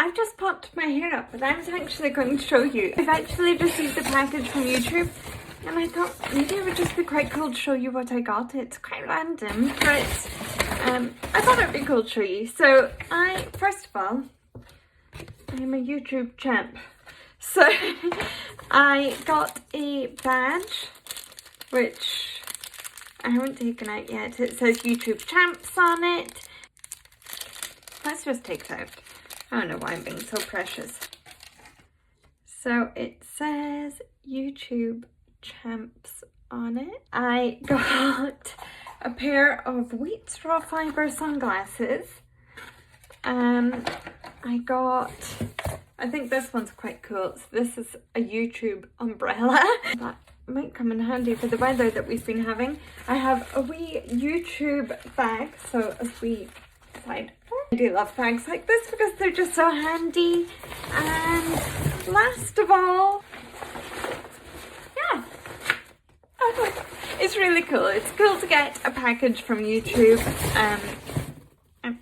I've just popped my hair up, but I was actually going to show you. I've actually received a package from YouTube, and I thought maybe it would just be quite cool to show you what I got. It's quite random, but I thought it'd be cool to show you. So first of all, I'm a YouTube champ. So I got a badge, which I haven't taken out yet. It says YouTube champs on it. Let's just take it out. I don't know why I'm being so precious. So it says YouTube champs on it. I got a pair of wheat straw fiber sunglasses. I think this one's quite cool. So this is a YouTube umbrella. That might come in handy for the weather that we've been having. I have a wee YouTube bag, so a wee side. I do love bags like this because they're just so handy. And last of all, yeah. It's really cool. It's cool to get a package from YouTube. Yeah,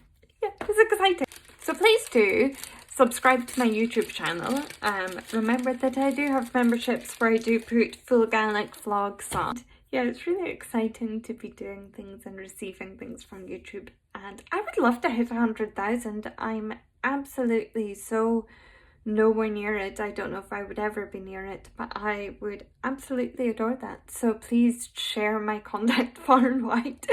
it's exciting. So please do subscribe to my YouTube channel. Remember that I do have memberships where I do put full Gaelic vlogs on. Yeah, it's really exciting to be doing things and receiving things from YouTube. And I would love to hit 100,000. I'm absolutely so nowhere near it. I don't know if I would ever be near it, but I would absolutely adore that. So please share my content far and wide.